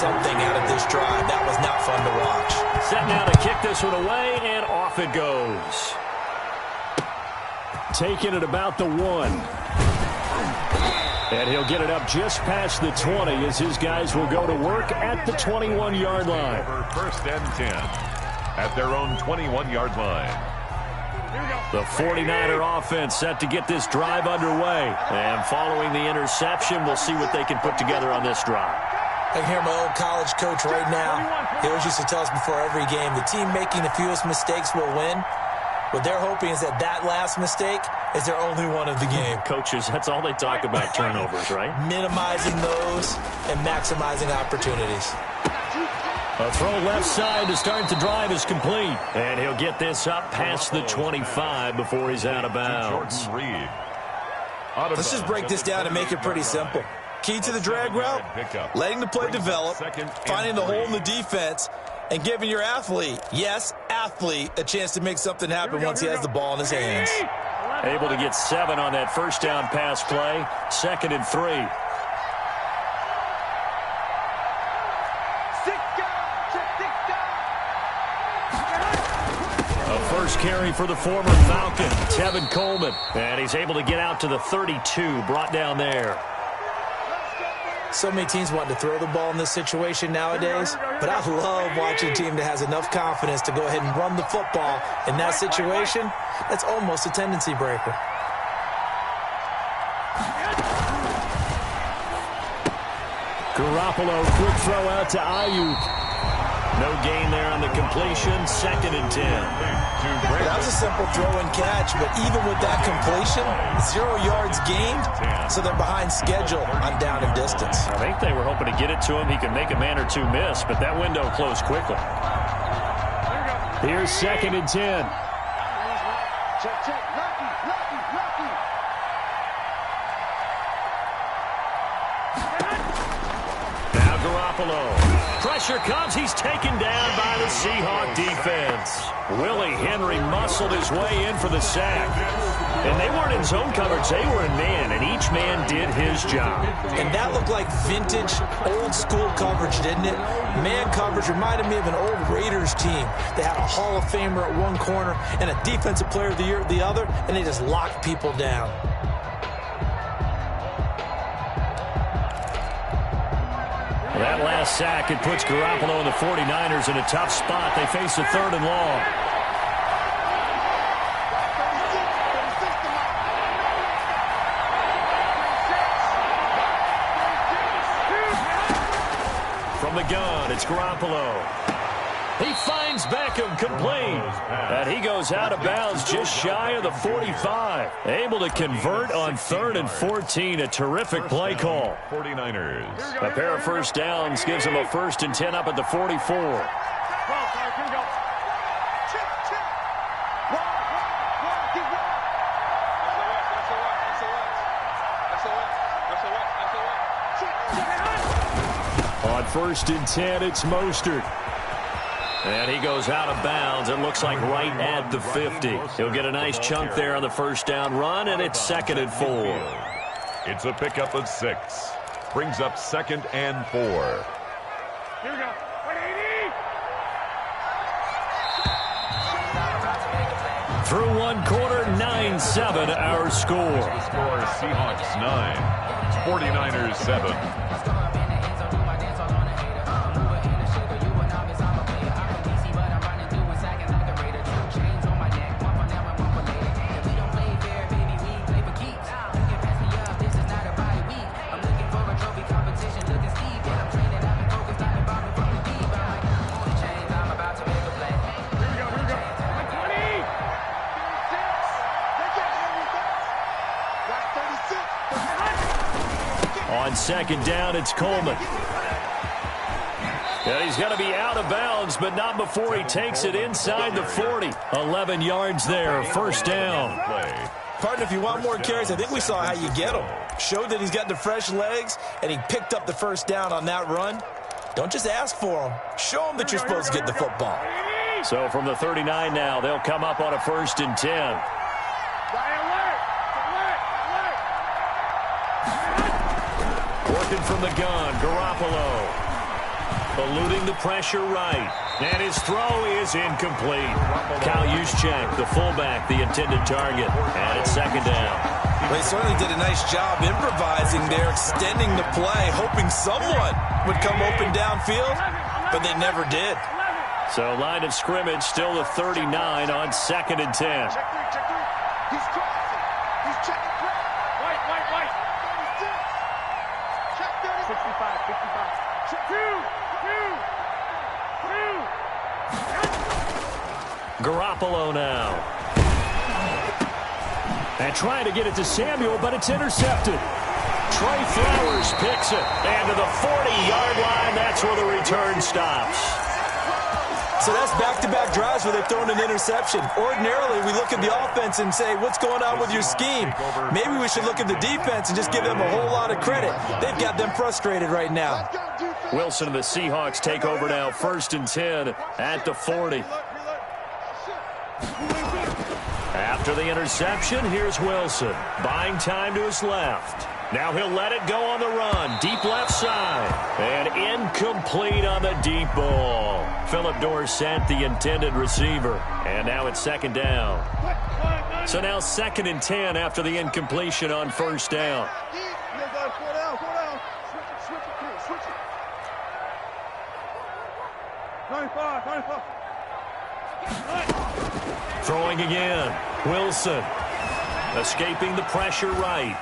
something out of this drive. That was not fun to watch. Set now to kick this one away, and off it goes. Taking it about the 1. And he'll get it up just past the 20 as his guys will go to work at the 21-yard line. First and 10 at their own 21-yard line. The 49er offense set to get this drive underway. And following the interception, we'll see what they can put together on this drive. I can hear my old college coach right now. He always used to tell us before every game, the team making the fewest mistakes will win. What they're hoping is that last mistake is their only one of the game. Coaches, that's all they talk about, turnovers, right? Minimizing those and maximizing opportunities. A throw left side to start the drive is complete. And he'll get this up past the 25 before he's out of bounds. Let's just break this down and make it pretty simple. Key to the drag route, letting the play develop, finding the hole in the defense, and giving your athlete, yes, athlete, a chance to make something happen once he has the ball in his hands. Able to get 7 on that first down pass play. 2nd and 3. First carry for the former Falcon, Tevin Coleman. And he's able to get out to the 32, brought down there. So many teams want to throw the ball in this situation nowadays, but I love watching a team that has enough confidence to go ahead and run the football. In that situation, that's almost a tendency breaker. Garoppolo, quick throw out to Ayuk. No gain there on the completion. 2nd and 10. That was a simple throw and catch, but even with that completion, 0 yards gained, so they're behind schedule on down and distance. I think they were hoping to get it to him. He could make a man or two miss, but that window closed quickly. Here's 2nd and 10. Now Garoppolo. Pressure comes. He's taken down by the Seahawk defense. Willie Henry muscled his way in for the sack. And they weren't in zone coverage. They were in man, and each man did his job. And that looked like vintage, old-school coverage, didn't it? Man coverage reminded me of an old Raiders team. They had a Hall of Famer at one corner and a Defensive Player of the Year at the other, and they just locked people down. That last sack, it puts Garoppolo and the 49ers in a tough spot. They face a 3rd and long. From the gun, it's Garoppolo. He finds Beckham complete. And he goes out of bounds just shy of the 45. Able to convert on 3rd and 14. A terrific play call. 49ers. A pair of first downs gives them a 1st and 10 up at the 44. On 1st and 10, it's Mostert. And he goes out of bounds. It looks like right at the 50. He'll get a nice chunk there on the first down run, and it's 2nd and 4. It's a pickup of 6. Brings up 2nd and 4. Here we go. 180. Through 1 quarter, 9-7 our score. Score Seahawks 9, 49ers 7. On 2nd down, it's Coleman. And he's going to be out of bounds, but not before he takes it inside the 40. 11 yards there, 1st down. Partner, if you want more carries, I think we saw how you get them. Showed that he's got the fresh legs, and he picked up the 1st down on that run. Don't just ask for them. Show them that you're supposed to get the football. So from the 39 now, they'll come up on a 1st and 10. Working from the gun, Garoppolo. eluding the pressure right. And his throw is incomplete. Kyle Juszczyk, the fullback, the intended target. And it's second down. Well, he certainly did a nice job improvising there, extending the play, hoping someone would come open downfield, but they never did. So line of scrimmage still the 39 on 2nd and 10. Check three. He's crossing. He's checking three. White. Check 30. 65. Check two. Garoppolo now. And trying to get it to Samuel, but it's intercepted. Trey Flowers picks it. And to the 40-yard line, that's where the return stops. So that's back-to-back drives where they've thrown an interception. Ordinarily, we look at the offense and say, what's going on with your scheme? Maybe we should look at the defense and just give them a whole lot of credit. They've got them frustrated right now. Wilson and the Seahawks take over now, 1st and 10 at the 40. After the interception, here's Wilson. Buying time to his left. Now he'll let it go on the run. Deep left side. And incomplete on the deep ball. Philip Dorsett, the intended receiver. And now it's 2nd down. So now 2nd and 10 after the incompletion on 1st down. Throwing again. Wilson. Escaping the pressure right.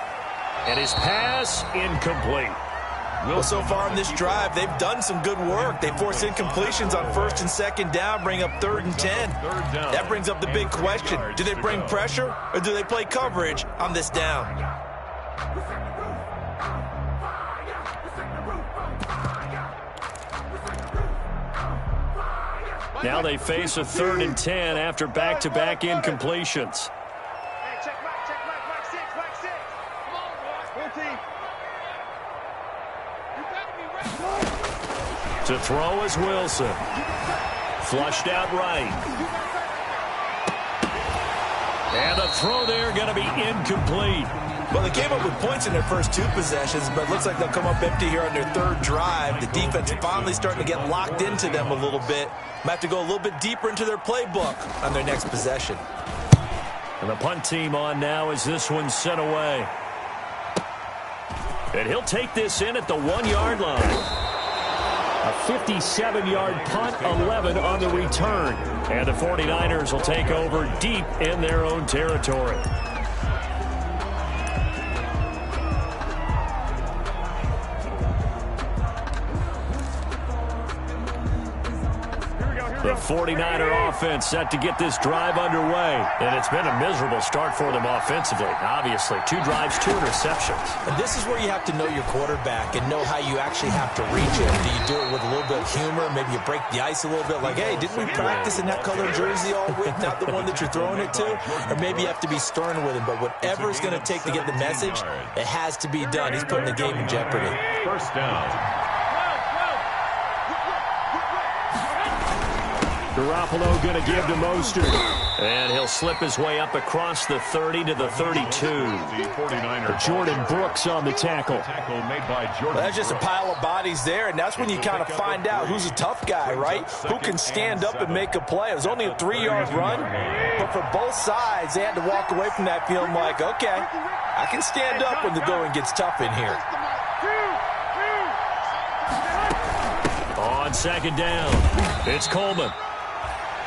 And his pass incomplete. Well, so far in this drive, they've done some good work. They force incompletions on 1st and 2nd down, bring up 3rd and 10. That brings up the big question. Do they bring pressure or do they play coverage on this down? Now they face a 3rd and 10 after back-to-back incompletions. To throw is Wilson. Flushed out right. And the throw there going to be incomplete. Well, they came up with points in their first 2 possessions, but it looks like they'll come up empty here on their 3rd drive. The defense finally starting to get locked into them a little bit. Might have to go a little bit deeper into their playbook on their next possession. And the punt team on now as this one's sent away. And he'll take this in at the 1-yard line. A 57-yard punt, 11 on the return. And the 49ers will take over deep in their own territory. The 49er offense set to get this drive underway. And it's been a miserable start for them offensively. Obviously, 2 drives, 2 interceptions. And this is where you have to know your quarterback and know how you actually have to reach him. Do you do it with a little bit of humor? Maybe you break the ice a little bit like, hey, didn't we practice in that color jersey all week, not the one that you're throwing it to? Or maybe you have to be stern with him. But whatever it's going to take to get the message, it has to be done. He's putting the game in jeopardy. 1st down. Garoppolo going to give to Mostert. And he'll slip his way up across the 30 to the 32. Jordan Brooks on the tackle. Well, that's just a pile of bodies there, and that's when you kind of find out who's a tough guy, right? Who can stand up and make a play. It was only a 3-yard run, but for both sides, they had to walk away from that feeling like, okay, I can stand up when the going gets tough in here. On 2nd down, it's Coleman.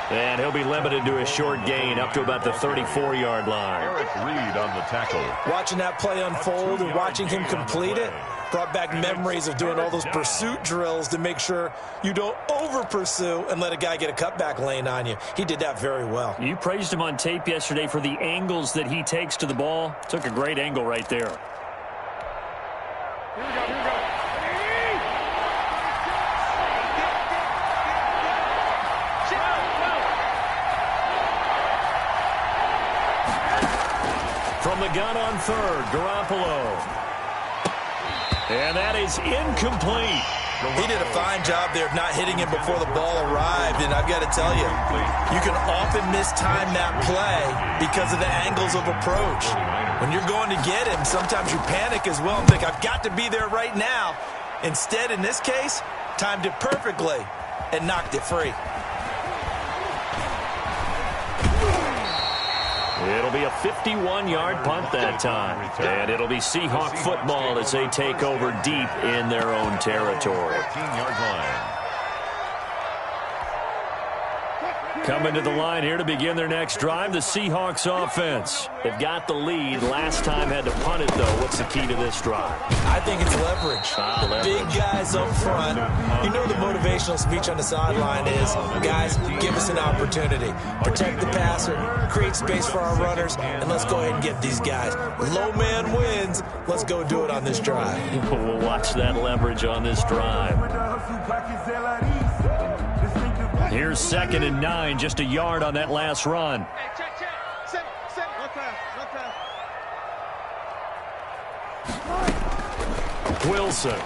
And he'll be limited to a short gain up to about the 34-yard line. Eric Reed on the tackle. Watching that play unfold and watching him complete it brought back memories of doing all those pursuit drills to make sure you don't over-pursue and let a guy get a cutback lane on you. He did that very well. You praised him on tape yesterday for the angles that he takes to the ball. Took a great angle right there. Here we go. From the gun on 3rd, Garoppolo. And that is incomplete. He did a fine job there of not hitting him before the ball arrived, and I've got to tell you, you can often mistime that play because of the angles of approach. When you're going to get him, sometimes you panic as well and think, I've got to be there right now. Instead, in this case, timed it perfectly, and knocked it free. It'll be a 51-yard punt that time. And it'll be Seahawk football as they take over deep in their own territory. 14-yard line. Coming to the line here to begin their next drive, the Seahawks offense. They've got the lead. Last time had to punt it, though. What's the key to this drive? I think it's leverage. The big guys up front. You know the motivational speech on the sideline is, guys, give us an opportunity. Protect the passer, create space for our runners, and let's go ahead and get these guys. Low man wins. Let's go do it on this drive. We'll watch that leverage on this drive. Here's 2nd and 9, just a yard on that last run. Wilson.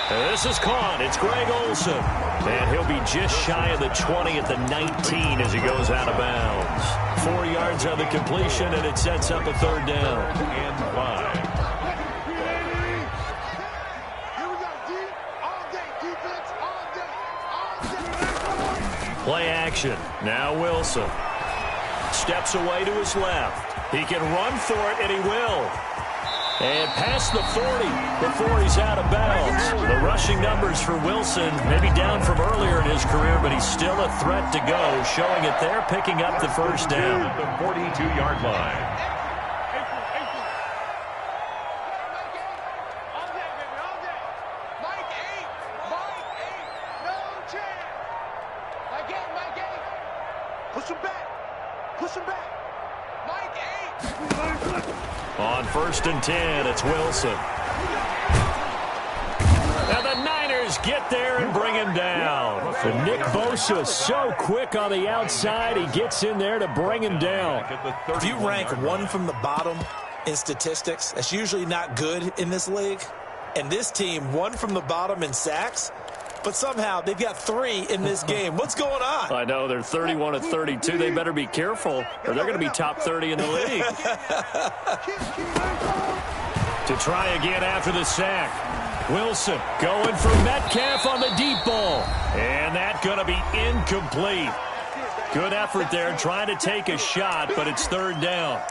This is caught. It's Greg Olsen. And he'll be just shy of the 20 at the 19 as he goes out of bounds. 4 yards on the completion, and it sets up a 3rd down. And 5. Play action. Now Wilson. Steps away to his left. He can run for it, and he will. And past the 40 before he's out of bounds. The rushing numbers for Wilson maybe down from earlier in his career, but he's still a threat to go, showing it there, picking up the 1st down. The 42-yard line. On 1st and 10, it's Wilson. And the Niners get there and bring him down. And Nick Bosa so quick on the outside, he gets in there to bring him down. If you rank one from the bottom in statistics, that's usually not good in this league. And this team, one from the bottom in sacks, but somehow they've got 3 in this game. What's going on? I know, they're 31 of 32. They better be careful, or they're going to be top 30 in the league. To try again after the sack. Wilson going for Metcalf on the deep ball. And that's going to be incomplete. Good effort there, trying to take a shot, but it's 3rd down.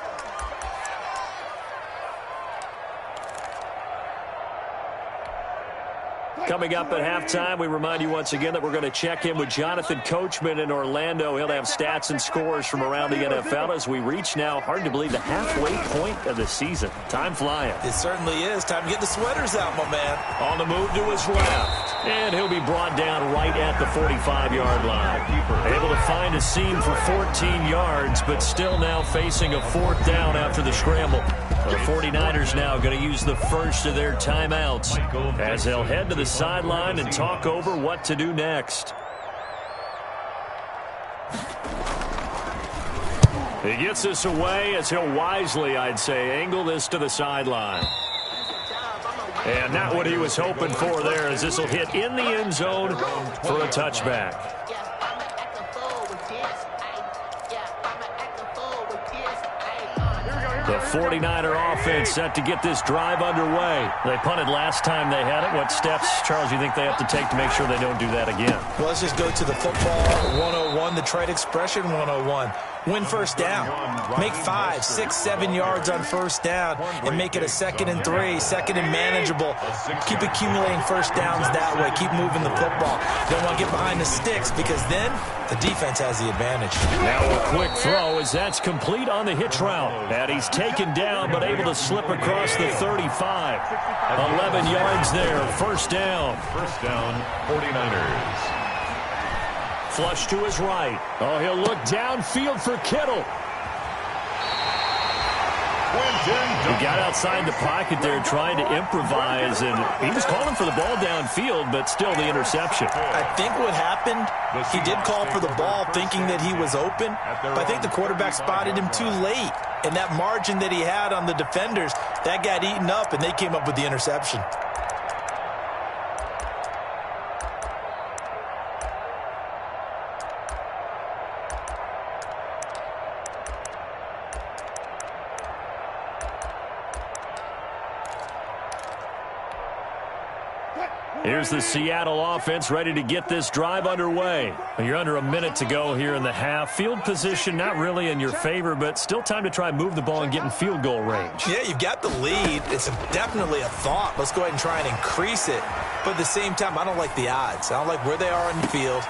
Coming up at halftime, we remind you once again that we're going to check in with Jonathan Coachman in Orlando. He'll have stats and scores from around the NFL as we reach now, hard to believe, the halfway point of the season. Time flying. It certainly is. Time to get the sweaters out, my man. On the move to his left. And he'll be brought down right at the 45-yard line. Able to find a seam for 14 yards, but still now facing a 4th down after the scramble. The 49ers now going to use the first of their timeouts as they'll head to the sideline and talk over what to do next. He gets this away as he'll wisely, I'd say, angle this to the sideline. And not what he was hoping for there, as this will hit in the end zone for a touchback. The 49er offense set to get this drive underway. They punted last time they had it. What steps, Charles, you think they have to take to make sure they don't do that again? Well, let's just go to the football 101, the trade expression 101. Win 1st down. Make 5, 6, 7 yards on 1st down and make it a 2nd and 3, 2nd and manageable. Keep accumulating 1st downs that way. Keep moving the football. Don't want to get behind the sticks because then the defense has the advantage. Now a quick throw as that's complete on the hitch route. And he's taken down but able to slip across the 35. 11 yards there. 1st down. 1st down, 49ers. Flush to his right. Oh, he'll look downfield for Kittle. He got outside the pocket there trying to improvise, and he was calling for the ball downfield, but still the interception. I think what happened, he did call for the ball thinking that he was open, but I think the quarterback spotted him too late. And that margin that he had on the defenders, that got eaten up, and they came up with the interception. Here's the Seattle offense ready to get this drive underway. You're under a minute to go here in the half. Field position not really in your favor, but still time to try and move the ball and get in field goal range. Yeah, you've got the lead. It's definitely a thought. Let's go ahead and try and increase it. But at the same time, I don't like the odds. I don't like where they are on the field.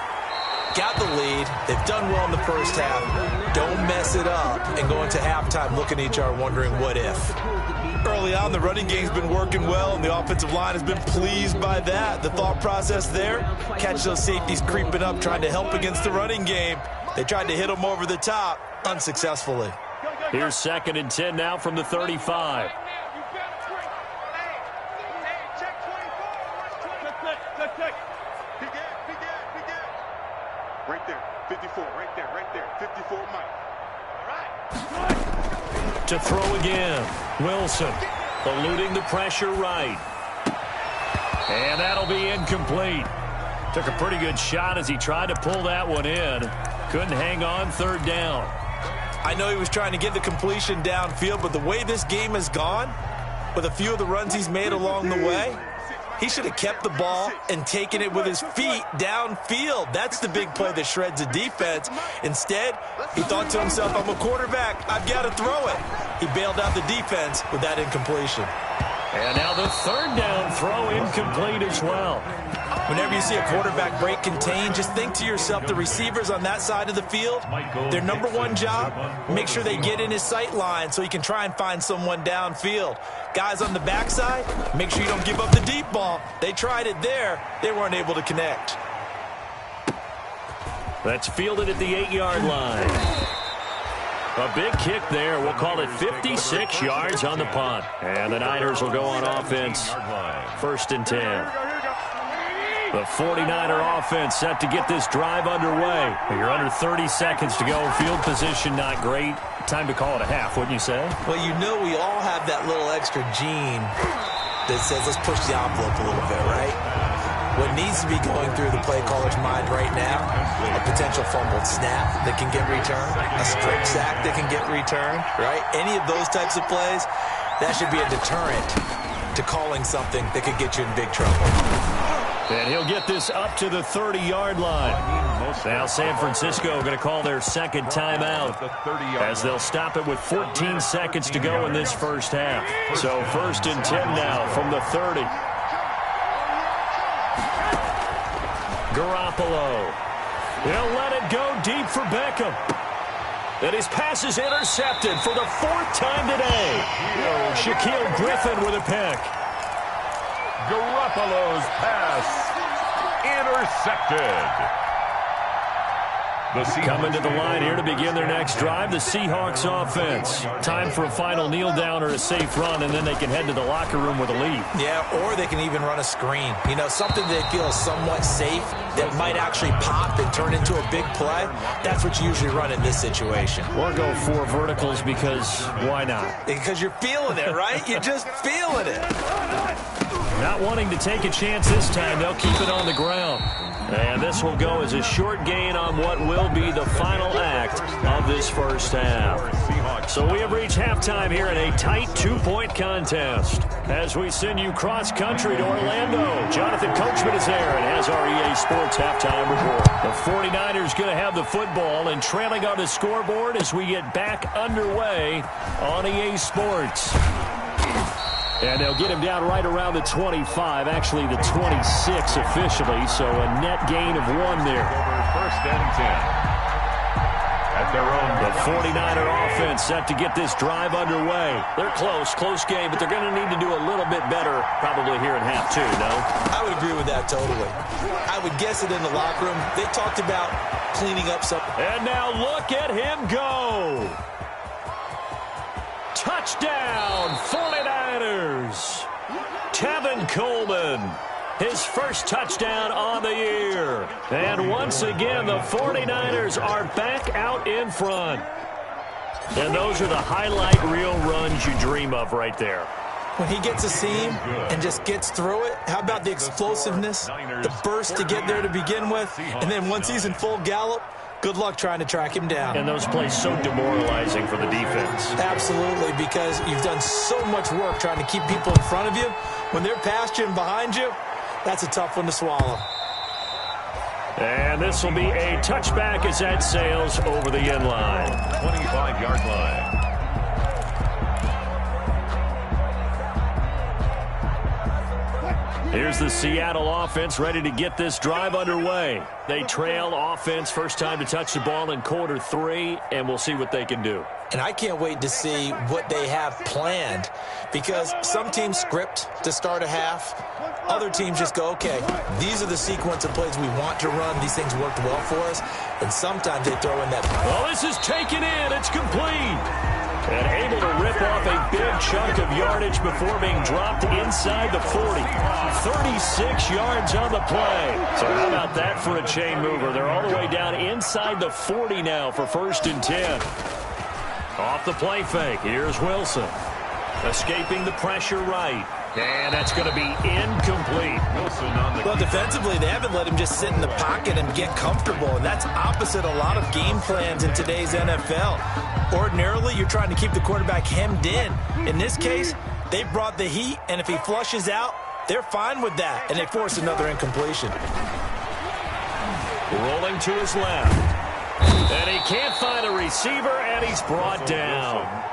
Got the lead. They've done well in the first half. Don't mess it up and go into halftime looking at each other wondering what if. Early on, the running game's been working well, and the offensive line has been pleased by that. The thought process there, catch those safeties creeping up, trying to help against the running game. They tried to hit them over the top, unsuccessfully. Here's 2nd and 10 now from the 35. Right there, 54, right there, 54, Mike. All right. To throw again. Wilson eluding the pressure right. And that'll be incomplete. Took a pretty good shot as he tried to pull that one in. Couldn't hang on 3rd down. I know he was trying to get the completion downfield, but the way this game has gone, with a few of the runs he's made along the way, he should have kept the ball and taken it with his feet downfield. That's the big play that shreds the defense. Instead, he thought to himself, I'm a quarterback. I've got to throw it. He bailed out the defense with that incompletion. And now the 3rd down throw incomplete as well. Whenever you see a quarterback break contain, just think to yourself, the receivers on that side of the field, their number one job, make sure they get in his sight line so he can try and find someone downfield. Guys on the backside, make sure you don't give up the deep ball. They tried it there. They weren't able to connect. That's fielded at the 8-yard line. A big kick there. We'll call it 56 yards on the punt. And the Niners will go on offense. 1st and 10. The 49er offense set to get this drive underway. You're under 30 seconds to go. Field position not great. Time to call it a half, wouldn't you say? Well, you know we all have that little extra gene that says let's push the envelope a little bit, right? What needs to be going through the play caller's mind right now, a potential fumbled snap that can get returned, a strip sack that can get returned, right? Any of those types of plays, that should be a deterrent to calling something that could get you in big trouble. And he'll get this up to the 30-yard line. Now San Francisco going to call their 2nd timeout as they'll stop it with 14 seconds to go in this first half. So 1st and 10 now from the 30. Garoppolo. He'll let it go deep for Beckham. And his pass is intercepted for the 4th time today. Shaquille Griffin with a pick. Garoppolo's pass intercepted. Coming to the line here to begin their next drive, the Seahawks offense. Time for a final kneel down or a safe run, and then they can head to the locker room with a lead. Yeah, or they can even run a screen. You know, something they feel somewhat safe that might actually pop and turn into a big play. That's what you usually run in this situation. Or go 4 verticals because why not? Because you're feeling it, right? You're just feeling it. Not wanting to take a chance this time, they'll keep it on the ground. And this will go as a short gain on what will be the final act of this first half. So we have reached halftime here in a tight 2-point contest. As we send you cross-country to Orlando, Jonathan Coachman is there and has our EA Sports halftime report. The 49ers going to have the football and trailing on the scoreboard as we get back underway on EA Sports. And they'll get him down right around the 25, actually the 26 officially, so a net gain of 1 there. 1st and 10. At their own. The 49er offense set to get this drive underway. They're close game, but they're going to need to do a little bit better probably here in half 2, no? I would agree with that totally. I would guess it in the locker room. They talked about cleaning up something. And now look at him go. Touchdown, 49ers. Tevin Coleman, his first touchdown on the year. And once again, the 49ers are back out in front. And those are the highlight reel runs you dream of right there. When he gets a seam and just gets through it, how about the explosiveness, the burst to get there to begin with, and then once he's in full gallop, good luck trying to track him down. And those plays so demoralizing for the defense. Absolutely, because you've done so much work trying to keep people in front of you. When they're past you and behind you, That's a tough one to swallow. And this will be a touchback as that sails over the end line. 25-yard line. Here's the Seattle offense ready to get this drive underway. They trail offense, first time to touch the ball in quarter 3, and we'll see what they can do. And I can't wait to see what they have planned, because some teams script to start a half. Other teams just go, okay, these are the sequence of plays we want to run. These things worked well for us. And sometimes they throw in that. Well, this is taken in. It's complete. And able to rip off a big chunk of yardage before being dropped inside the 40. 36 yards on the play. So how about that for a chain mover? They're all the way down inside the 40 now for 1st and 10. Off the play fake. Here's Wilson. Escaping the pressure right. And that's going to be incomplete. Well, defensively, they haven't let him just sit in the pocket and get comfortable, and that's opposite a lot of game plans in today's NFL. Ordinarily, you're trying to keep the quarterback hemmed in. In this case, they brought the heat, and if he flushes out, they're fine with that, and they force another incompletion. Rolling to his left. And he can't find a receiver, and he's brought down.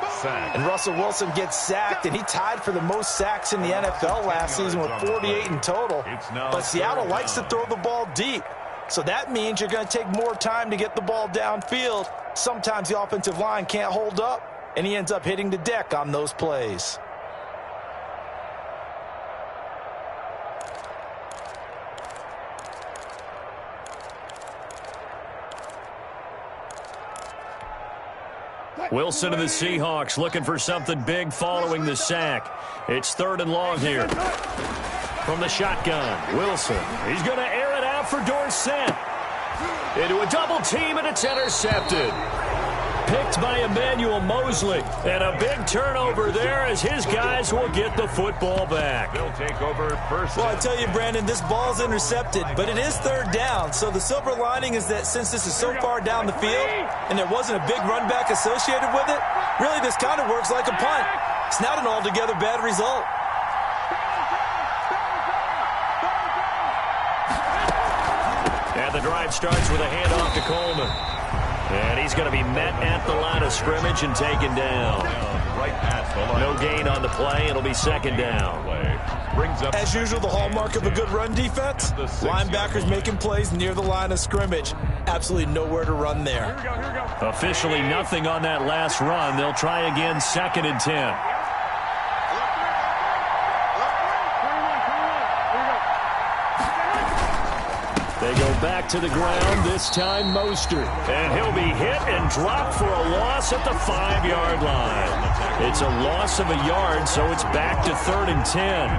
And Russell Wilson gets sacked, and he tied for the most sacks in the NFL last season with 48 in total. But Seattle likes to throw the ball deep. So that means you're going to take more time to get the ball downfield. Sometimes the offensive line can't hold up, and he ends up hitting the deck on those plays. Wilson of the Seahawks looking for something big following the sack. It's 3rd and long here. From the shotgun, Wilson. He's going to air it out for Dorsett. Into a double team, and it's intercepted. Picked by Emmanuel Mosley. And a big turnover there as his guys will get the football back. They'll take over first. Well, I tell you, Brandon, this ball's intercepted, but it is 3rd down. So the silver lining is that since this is so far down the field and there wasn't a big run back associated with it, really this kind of works like a punt. It's not an altogether bad result. And the drive starts with a handoff to Coleman. And he's going to be met at the line of scrimmage and taken down. No gain on the play. It'll be 2nd down. As usual, the hallmark of a good run defense, linebackers making plays near the line of scrimmage. Absolutely nowhere to run there. Officially nothing on that last run. They'll try again, 2nd and 10. They go back to the ground, this time Mostert. And he'll be hit and dropped for a loss at the 5-yard line. It's a loss of a yard, so it's back to 3rd and 10.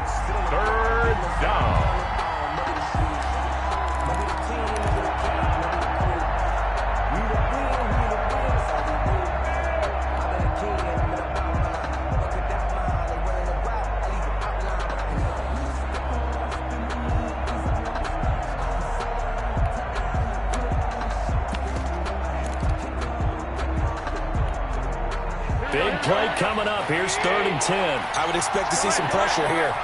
3rd down. Big play coming up. Here's 3rd and 10. I would expect to see some pressure here.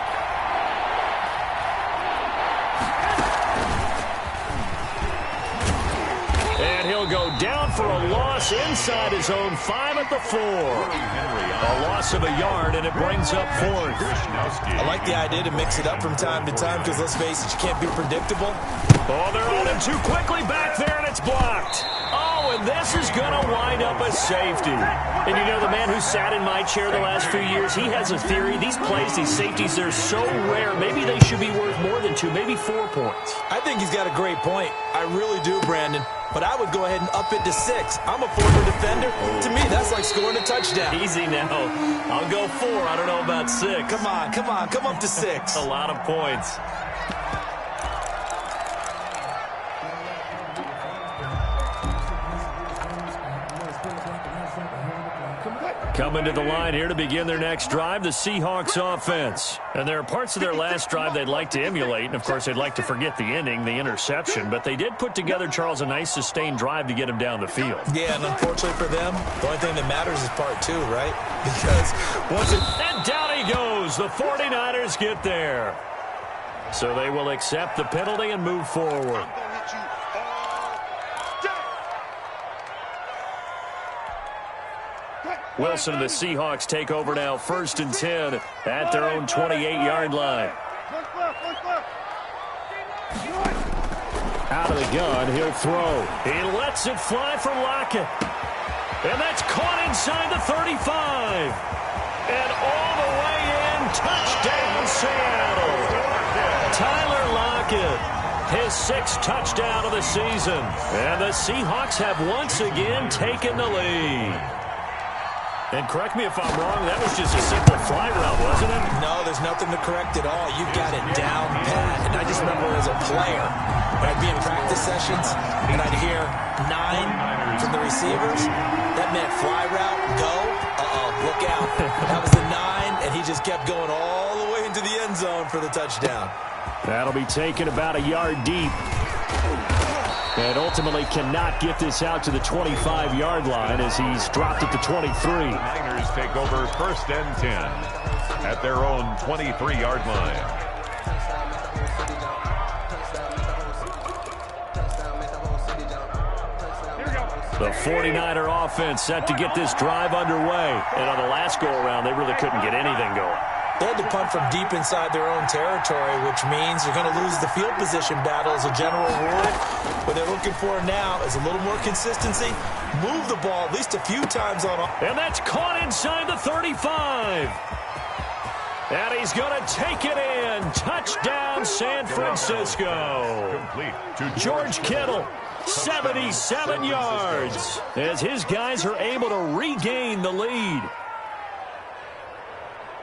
And he'll go down for a loss inside his own 5 at the 4. A loss of a yard, and it brings up 4th. I like the idea to mix it up from time to time because, let's face it, you can't be predictable. Oh, they're on him too quickly back there, and it's blocked. Oh, and this is going to wind up a safety. And you know, the man who sat in my chair the last few years, he has a theory. These plays, these safeties, they're so rare. Maybe they should be worth more than 2, maybe 4 points. I think he's got a great point. I really do, Brandon. But I would go ahead and up it to 6. I'm a former defender. To me, that's like scoring a touchdown. Easy now. I'll go 4. I don't know about 6. Come on. Come up to 6. A lot of points. Coming to the line here to begin their next drive, the Seahawks offense. And there are parts of their last drive they'd like to emulate, and of course they'd like to forget the ending, the interception, but they did put together, Charles, a nice sustained drive to get him down the field. Yeah, and unfortunately for them, the only thing that matters is part 2, right? Because once it... And down he goes. The 49ers get there. So they will accept the penalty and move forward. Wilson and the Seahawks take over now, 1st and 10 at their own 28-yard line. Out of the gun, he'll throw. He lets it fly for Lockett. And that's caught inside the 35. And all the way in, touchdown Seattle. Tyler Lockett, his 6th touchdown of the season. And the Seahawks have once again taken the lead. And correct me if I'm wrong, that was just a simple fly route, wasn't it? No, there's nothing to correct at all. You've got it down pat. And I just remember as a player, when I'd be in practice sessions and I'd hear 9 from the receivers, that meant fly route, go, look out. That was the 9, and he just kept going all the way into the end zone for the touchdown. That'll be taken about a yard deep. And ultimately cannot get this out to the 25-yard line as he's dropped at the 23. Niners take over 1st and 10 at their own 23-yard line. The 49er offense set to get this drive underway. And on the last go-around, they really couldn't get anything going. They had to punt from deep inside their own territory, which means you're going to lose the field position battle as a general rule. What they're looking for now is a little more consistency. Move the ball at least a few times on. And that's caught inside the 35. And he's going to take it in. Touchdown, San Francisco. Complete to George Kittle, 77 yards, as his guys are able to regain the lead.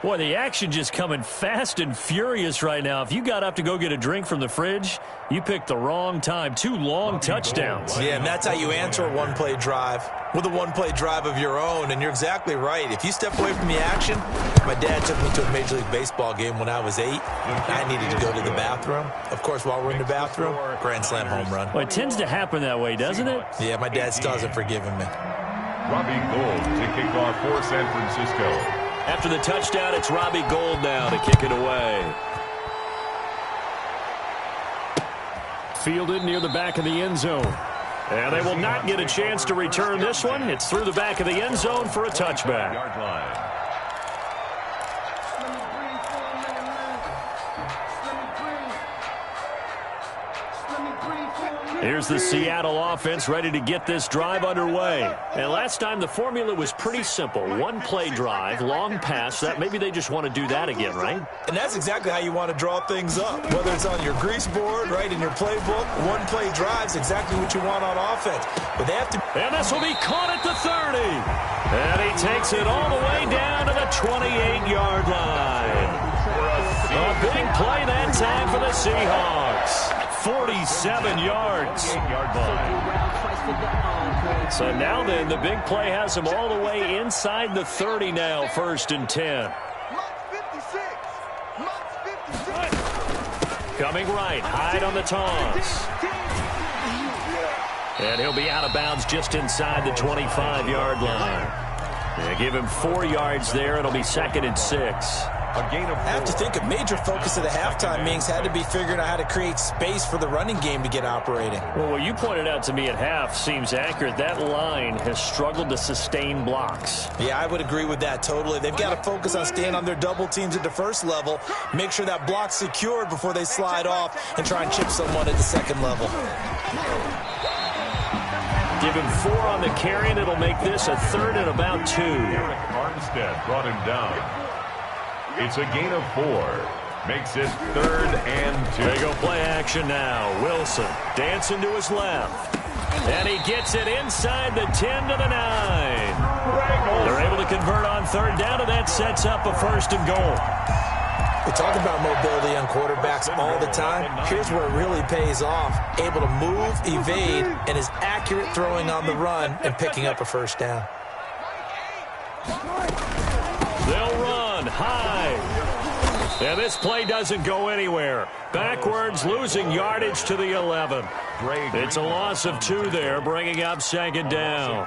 Boy, the action just coming fast and furious right now. If you got up to go get a drink from the fridge, you picked the wrong time. 2 long touchdowns. Yeah, and that's how you answer a one-play drive, with a one-play drive of your own. And you're exactly right. If you step away from the action, my dad took me to a Major League Baseball game when I was 8. I needed to go to the bathroom. Of course, while we're in the bathroom, grand slam home run. Well, it tends to happen that way, doesn't it? Yeah, my dad still hasn't forgiven me. Robbie Gould to kick off for San Francisco. After the touchdown, it's Robbie Gould now to kick it away. Fielded near the back of the end zone. And they will not get a chance to return this one. It's through the back of the end zone for a touchback. Yard line. Here's the Seattle offense ready to get this drive underway. And last time the formula was pretty simple. One-play drive, long pass. That maybe they just want to do that again, right? And that's exactly how you want to draw things up. Whether it's on your grease board, right, in your playbook, one-play drive's exactly what you want on offense. But they have to... And this will be caught at the 30. And he takes it all the way down to the 28-yard line. A big play that time for the Seahawks. 47 yards. So now then, the big play has him all the way inside the 30 now, 1st and 10. Coming right, Hyde on the toss. And he'll be out of bounds just inside the 25-yard line. They give him 4 yards there. It'll be 2nd and 6. A gain of 4. I have to think a major focus of the halftime meetings had to be figuring out how to create space for the running game to get operating. Well, what you pointed out to me at half seems accurate. That line has struggled to sustain blocks. Yeah, I would agree with that totally. They've got to focus on staying on their double teams at the first level, make sure that block's secured before they slide off and try and chip someone at the second level. Give him 4 on the carry, and it'll make this a 3rd and about 2. Eric Armstead brought him down. It's a gain of 4. Makes it 3rd and 2. They go play action now. Wilson dancing to his left. And he gets it inside the 10 to the 9. They're able to convert on 3rd down, and that sets up a 1st and goal. We talk about mobility on quarterbacks all the time. Here's where it really pays off. Able to move, evade, and is accurate throwing on the run and picking up a 1st down. They'll run high. And this play doesn't go anywhere. Backwards, losing yardage to the 11. It's a loss of 2 there, bringing up 2nd down.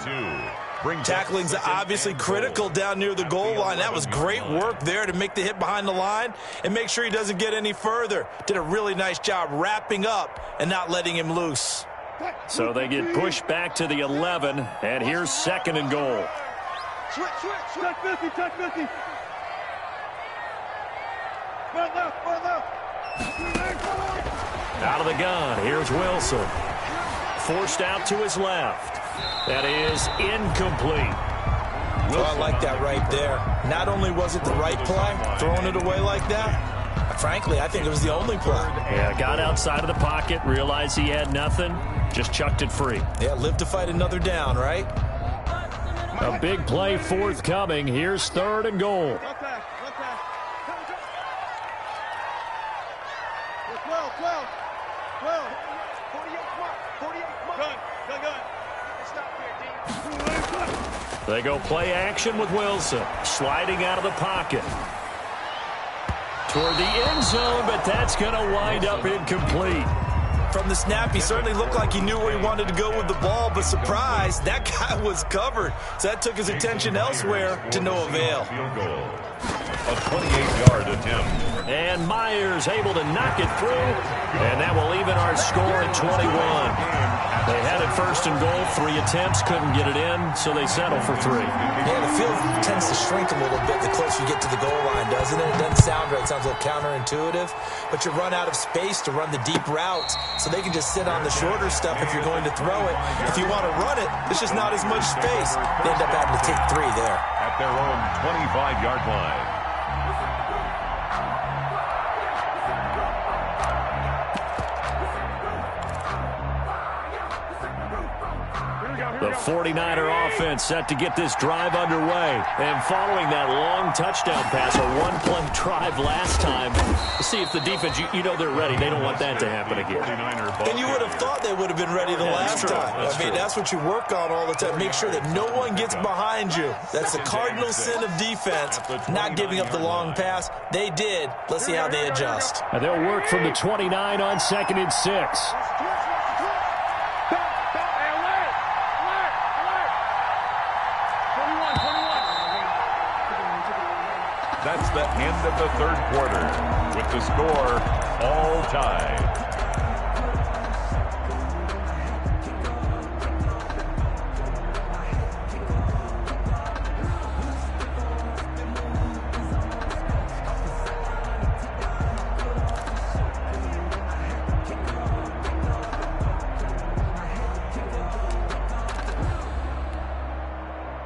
Tackling's obviously critical down near the goal line. That was great work there to make the hit behind the line and make sure he doesn't get any further. Did a really nice job wrapping up and not letting him loose. So they get pushed back to the 11, and here's 2nd and goal. Switch. Touch 50, touch 50. Left. Out of the gun, here's Wilson. Forced out to his left. That is incomplete. Oh, I like that right there. Not only was it the right play, throwing it away like that, frankly, I think it was the only play. Yeah, got outside of the pocket, realized he had nothing, just chucked it free. Yeah, live to fight another down, right? A big play forthcoming. Here's 3rd and goal. One pass. 12. 48, come on. Gun. Stop here, D. They go play action with Wilson, sliding out of the pocket. Toward the end zone, but that's going to wind up incomplete. From the snap, he certainly looked like he knew where he wanted to go with the ball, but surprise, that guy was covered. So that took his attention elsewhere to no avail. Field goal. A 28-yard attempt. And Myers able to knock it through, and that will even our score at 21. They had it 1st and goal, 3 attempts, couldn't get it in, so they settle for 3. Yeah, the field tends to shrink a little bit the closer you get to the goal line, doesn't it? It doesn't sound right. It sounds a little counterintuitive, but you run out of space to run the deep routes, so they can just sit on the shorter stuff if you're going to throw it. If you want to run it, there's just not as much space. They end up having to take 3 there. At their own 25-yard line. The 49er offense set to get this drive underway. And following that long touchdown pass, a one-play drive last time, let's see if the defense, you know they're ready. They don't want that to happen again. And you would have thought they would have been ready the last time. That's what you work on all the time. Make sure that no one gets behind you. That's the cardinal sin of defense, not giving up the long pass. They did. Let's see how they adjust. And they'll work from the 29 on 2nd and 6. That's the end of the 3rd quarter, with the score all tied.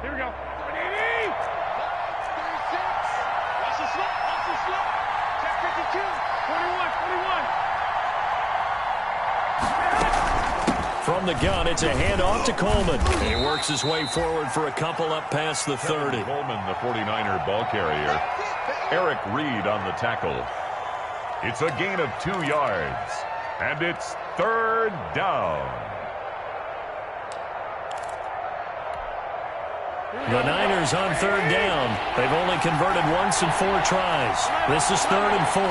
Here we go. 180. 36. Watch the slip. Check 52. 21. From the gun, it's a handoff to Coleman. He works his way forward for a couple up past the 30. Coleman, the 49er ball carrier. Eric Reed on the tackle. It's a gain of 2 yards, and it's 3rd down. The Niners on 3rd down. They've only converted once in 4 tries. This is 3rd and 4.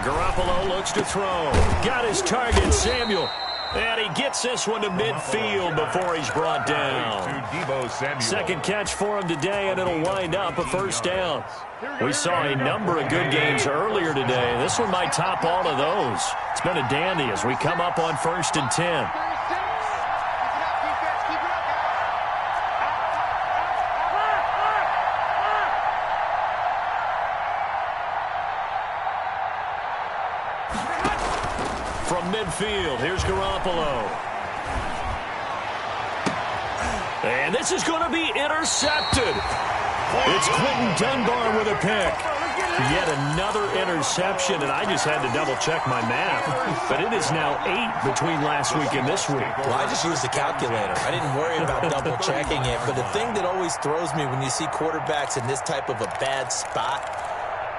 Garoppolo looks to throw. Got his target, Samuel. And he gets this one to midfield before he's brought down. Second catch for him today, and it'll wind up a 1st down. We saw a number of good games earlier today. This one might top all of those. It's been a dandy as we come up on 1st and 10. From midfield, here's Garoppolo. And this is going to be intercepted. It's Quentin Dunbar with a pick. Yet another interception, and I just had to double-check my math. But it is now 8 between last week and this week. Well, I just used the calculator. I didn't worry about double-checking it. But the thing that always throws me when you see quarterbacks in this type of a bad spot,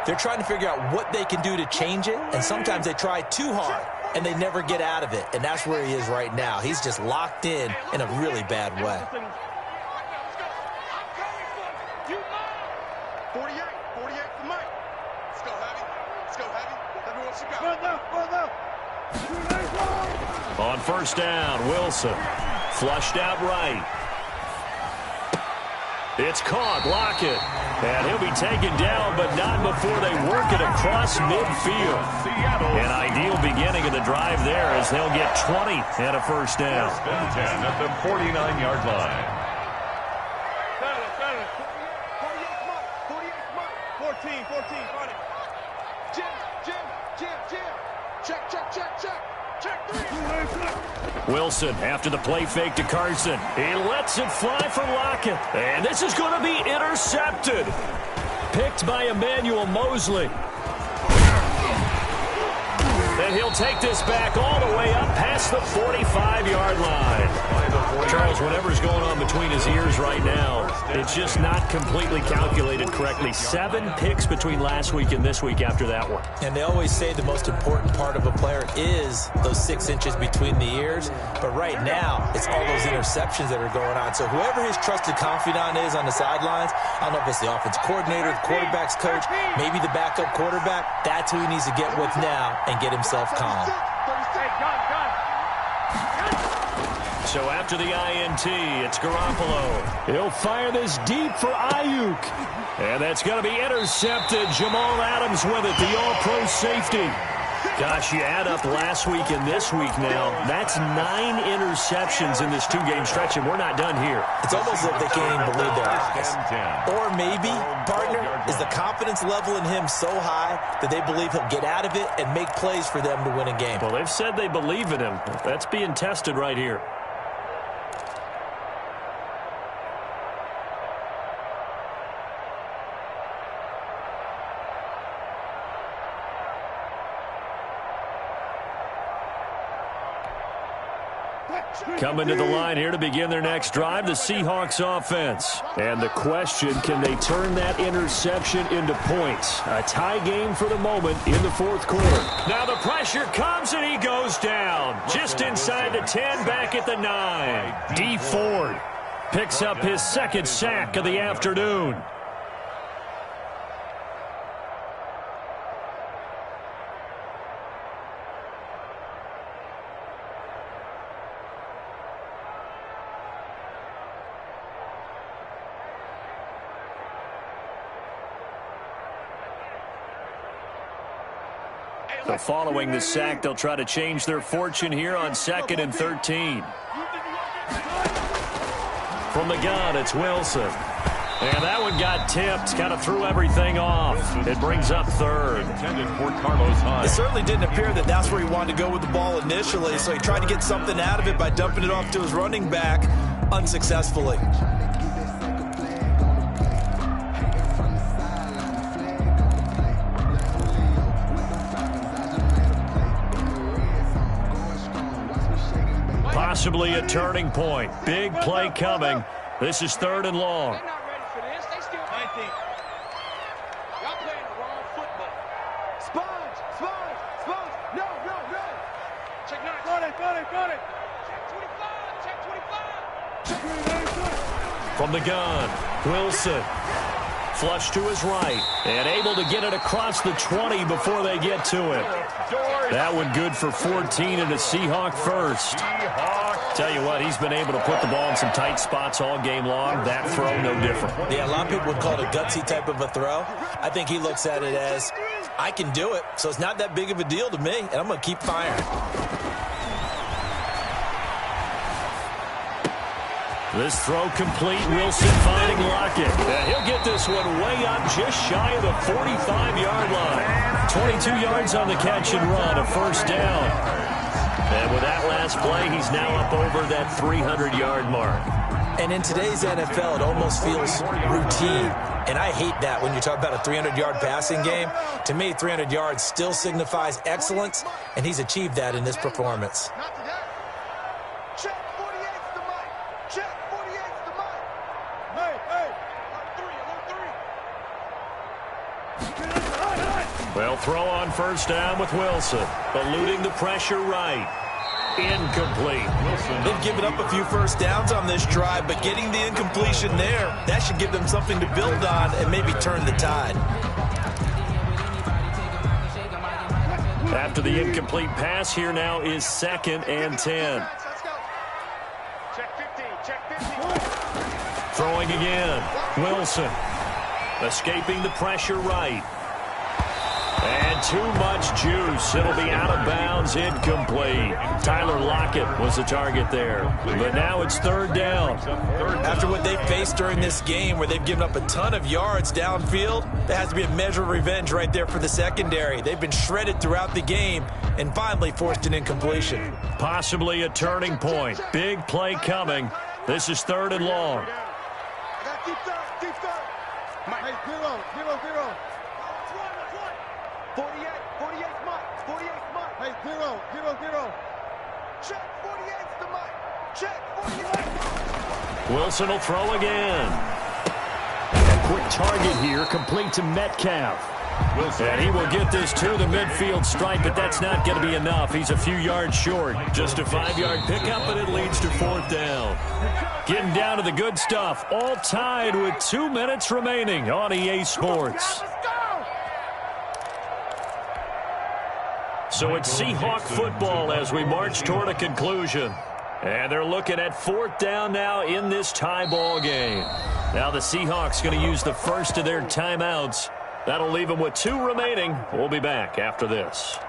they're trying to figure out what they can do to change it, and sometimes they try too hard, and they never get out of it. And that's where he is right now. He's just locked in a really bad way. 48 for Mike. Let's go. On first down, Wilson. Flushed out right. It's caught, Lockett. And he'll be taken down, but not before they work it across midfield. An ideal beginning of the drive there as they'll get 20 and a first down. 10 at the 49-yard line. 14, got it. Jim. Check three. Wilson after the play fake to Carson. He lets it fly for Lockett. And this is going to be intercepted. Picked by Emmanuel Mosley. And he'll take this back all the way up past the 45-yard line. Charles, whatever's going on between his ears right now, it's just not completely calculated correctly. 7 picks between last week and this week after that one. And they always say the most important part of a player is those 6 inches between the ears. But right now, it's all those interceptions that are going on. So whoever his trusted confidant is on the sidelines, I don't know if it's the offense coordinator, the quarterback's coach, maybe the backup quarterback, that's who he needs to get with now and get himself calm. So after the INT, it's Garoppolo. He'll fire this deep for Ayuk. And that's going to be intercepted. Jamal Adams with it, the all-pro safety. Gosh, you add up last week and this week now, that's 9 interceptions in this 2-game stretch, and we're not done here. It's almost as if they can't even believe their eyes. Or maybe, partner, is the confidence level in him so high that they believe he'll get out of it and make plays for them to win a game. Well, they've said they believe in him. That's being tested right here. Coming to the line here to begin their next drive, the Seahawks offense. And the question, can they turn that interception into points? A tie game for the moment in the 4th quarter. Now the pressure comes and he goes down. Just inside the 10, back at the 9. D. Ford picks up his 2nd sack of the afternoon. So following the sack, they'll try to change their fortune here on 2nd and 13. From the gun, it's Wilson. And that one got tipped, kind of threw everything off. It brings up 3rd. It certainly didn't appear that that's where he wanted to go with the ball initially, so he tried to get something out of it by dumping it off to his running back unsuccessfully. Possibly a turning point. Big play coming. This is 3rd and long. They're not ready for this. They still 19. Y'all playing the wrong football. Sponge. No. Check 9. Got it. Check 25. From the gun, Wilson. Flush to his right. And able to get it across the 20 before they get to it. That one good for 14 and a Seahawk first. Tell you what, he's been able to put the ball in some tight spots all game long. That throw, no different. Yeah, a lot of people would call it a gutsy type of a throw. I think he looks at it as, I can do it, so it's not that big of a deal to me, and I'm going to keep firing. This throw complete. Wilson finding Lockett. He'll get this one way up just shy of the 45-yard line. 22 yards on the catch and run, a first down. And with that last play, he's now up over that 300-yard mark. And in today's NFL, it almost feels routine. And I hate that when you talk about a 300-yard passing game. To me, 300 yards still signifies excellence, and he's achieved that in this performance. Not today. Check 48's the mic. Check 48's the mic. Hey. Well, throw on first down with Wilson. Eluding the pressure right. Incomplete. They've given up a few first downs on this drive, but getting the incompletion there, that should give them something to build on and maybe turn the tide. After the incomplete pass, here now is 2nd and 10. Check 50. Check 50. Throwing again. Wilson. Escaping the pressure right. And too much juice. It'll be out of bounds, incomplete. Tyler Lockett was the target there. But now it's 3rd down. After what they faced during this game where they've given up a ton of yards downfield, there has to be a measure of revenge right there for the secondary. They've been shredded throughout the game and finally forced an incompletion. Possibly a turning point. Big play coming. This is 3rd and long. Deep third. Hey, 0. 48, Mike. 48, Mike. Hey, 0. Check 48's the Mike. Check 48. Wilson will throw again. A quick target here, complete to Metcalf. And he will get this to the midfield stripe, but that's not going to be enough. He's a few yards short. Just a 5-yard pickup, and it leads to 4th down. Getting down to the good stuff. All tied with 2 minutes remaining on EA Sports. So it's Seahawk football as we march toward a conclusion. And they're looking at 4th down now in this tie ball game. Now the Seahawks going to use the first of their timeouts. That'll leave them with 2 remaining. We'll be back after this.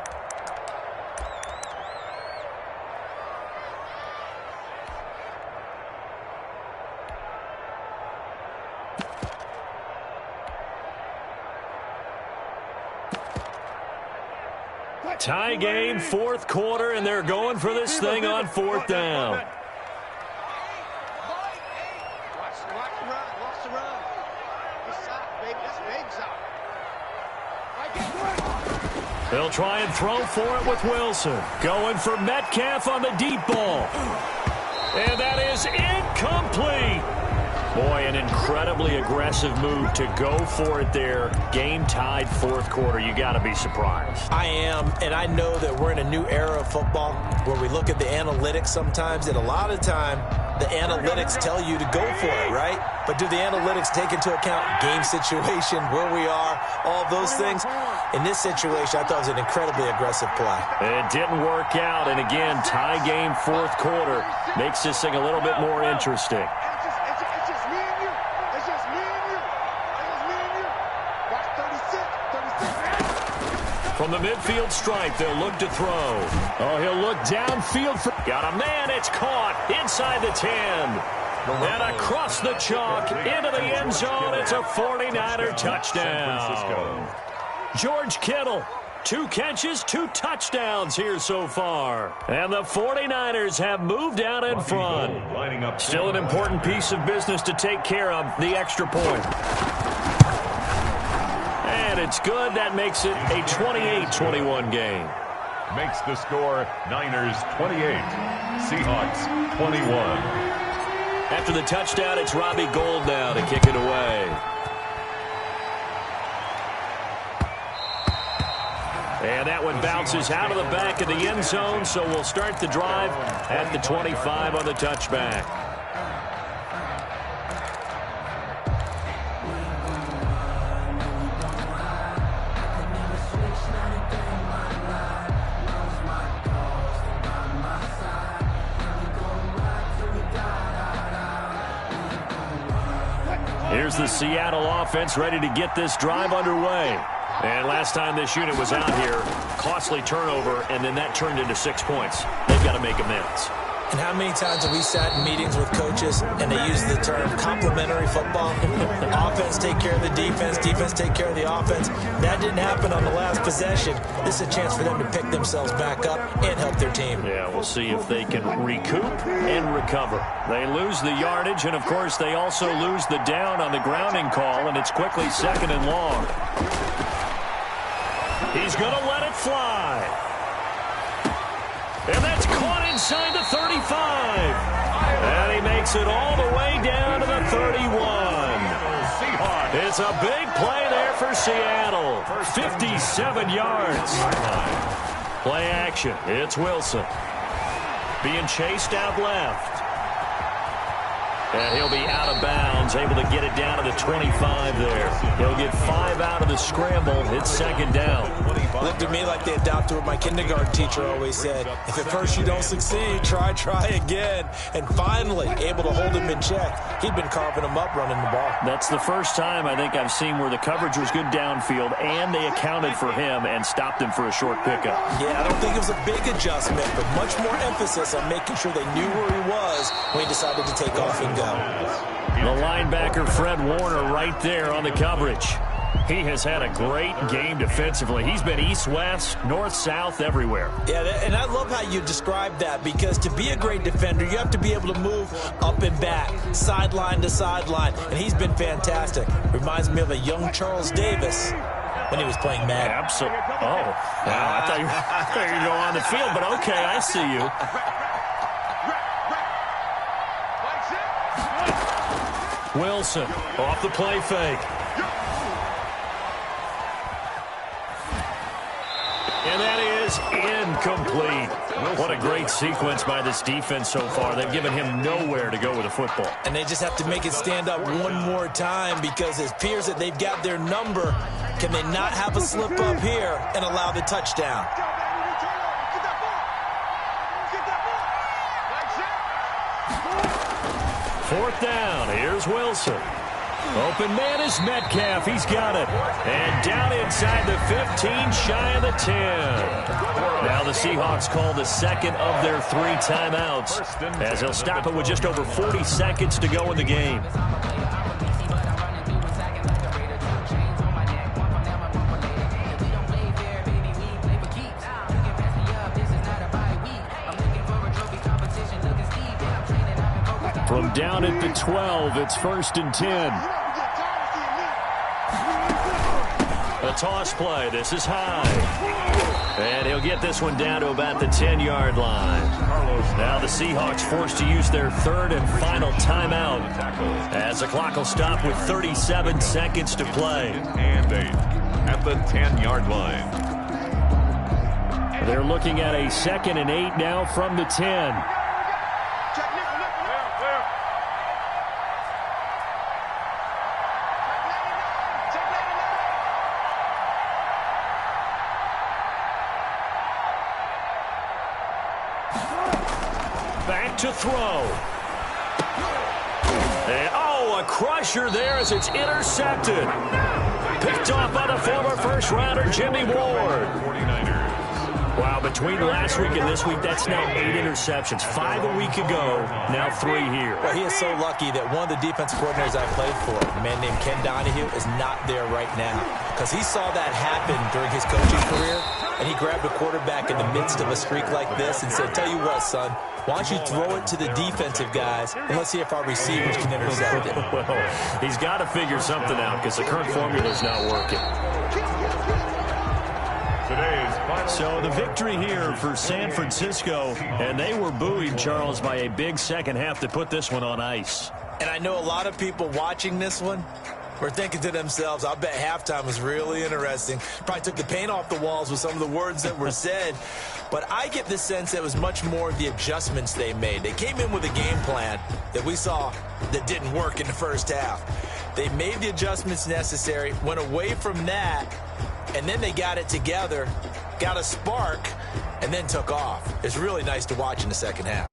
Tie game, 4th quarter, and they're going for this thing on 4th down. Watch the run. This side, baby. That's big side. They'll try and throw for it with Wilson. Going for Metcalf on the deep ball. And that is incomplete. Boy, an incredibly aggressive move to go for it there. Game tied, 4th quarter. You got to be surprised. I am, and I know that we're in a new era of football where we look at the analytics sometimes, and a lot of time the analytics tell you to go for it, right? But do the analytics take into account game situation, where we are, all those things? In this situation, I thought it was an incredibly aggressive play. It didn't work out, and again, tie game, 4th quarter. Makes this thing a little bit more interesting. From the midfield stripe, they'll look to throw. Oh, he'll look downfield. Got a man. It's caught inside the 10. And across the chalk into the end zone. It's a 49er touchdown. George Kittle, 2 catches, 2 touchdowns here so far. And the 49ers have moved out in front. Still an important piece of business to take care of, the extra point. And it's good. That makes it a 28-21 game. Makes the score Niners 28, Seahawks 21. After the touchdown, it's Robbie Gould now to kick it away. And that one bounces out of the back of the end zone, so we'll start the drive at the 25 on the touchback. Here's the Seattle offense ready to get this drive underway. And last time this unit was out here, costly turnover, and then that turned into 6 points. They've got to make amends. And how many times have we sat in meetings with coaches and they use the term complementary football? Offense take care of the defense, defense take care of the offense. That didn't happen on the last possession. This is a chance for them to pick themselves back up and help their team. Yeah, we'll see if they can recoup and recover. They lose the yardage, and of course they also lose the down on the grounding call, and it's quickly 2nd and long. He's going to let it fly. And that's caught inside the 35. And he makes it all the way down to the 31. It's a big play there for Seattle. 57 yards. Play action. It's Wilson. Being chased out left. And he'll be out of bounds Cleveland's able to get it down to the 25 there. He'll get 5 out of the scramble. It's second down. Looked at me like they adopted what my kindergarten teacher always said. If at first you don't succeed, try again. And finally, able to hold him in check. He'd been carving him up running the ball. That's the first time I think I've seen where the coverage was good downfield, and they accounted for him and stopped him for a short pickup. Yeah, I don't think it was a big adjustment, but much more emphasis on making sure they knew where he was when he decided to take off and go. The linebacker, Fred Warner, right there on the coverage. He has had a great game defensively. He's been east-west, north-south, everywhere. Yeah, and I love how you describe that, because to be a great defender, you have to be able to move up and back, sideline to sideline, and he's been fantastic. Reminds me of a young Charles Davis when he was playing Madden. Absolutely. Oh, wow, I thought you were going on the field, but okay, I see you. Wilson off the play fake. And that is incomplete. What a great sequence by this defense so far. They've given him nowhere to go with the football. And they just have to make it stand up one more time, because it appears that they've got their number. Can they not have a slip up here and allow the touchdown? Fourth down. Here's Wilson. Open man is Metcalf. He's got it. And down inside the 15, shy of the 10. Now the Seahawks call the second of their 3 timeouts, as they'll stop it with just over 40 seconds to go in the game. From down at the 12, it's 1st and 10. A toss play. This is high. And he'll get this one down to about the 10-yard line. Now the Seahawks forced to use their 3rd and final timeout, as the clock will stop with 37 seconds to play. And 8 at the 10-yard line. They're looking at a 2nd and 8 now from the 10. Back to throw. And, a crusher there as it's intercepted. Picked off by the former first-rounder Jimmy Ward. 49ers. Wow, between last week and this week, that's now 8 interceptions. 5 a week ago, now 3 here. Well, he is so lucky that one of the defensive coordinators I played for, a man named Ken Donahue, is not there right now, because he saw that happen during his coaching career, and he grabbed a quarterback in the midst of a streak like this and said, tell you what, son, why don't you throw it to the defensive guys, and let's see if our receivers can intercept it. Well, he's got to figure something out, because the current formula is not working. So the victory here for San Francisco, and they were buoyed, Charles, by a big second half to put this one on ice. And I know a lot of people watching this one were thinking to themselves, I bet halftime was really interesting. Probably took the paint off the walls with some of the words that were said. But I get the sense that it was much more of the adjustments they made. They came in with a game plan that we saw that didn't work in the first half. They made the adjustments necessary, went away from that, and then they got it together, got a spark, and then took off. It's really nice to watch in the second half.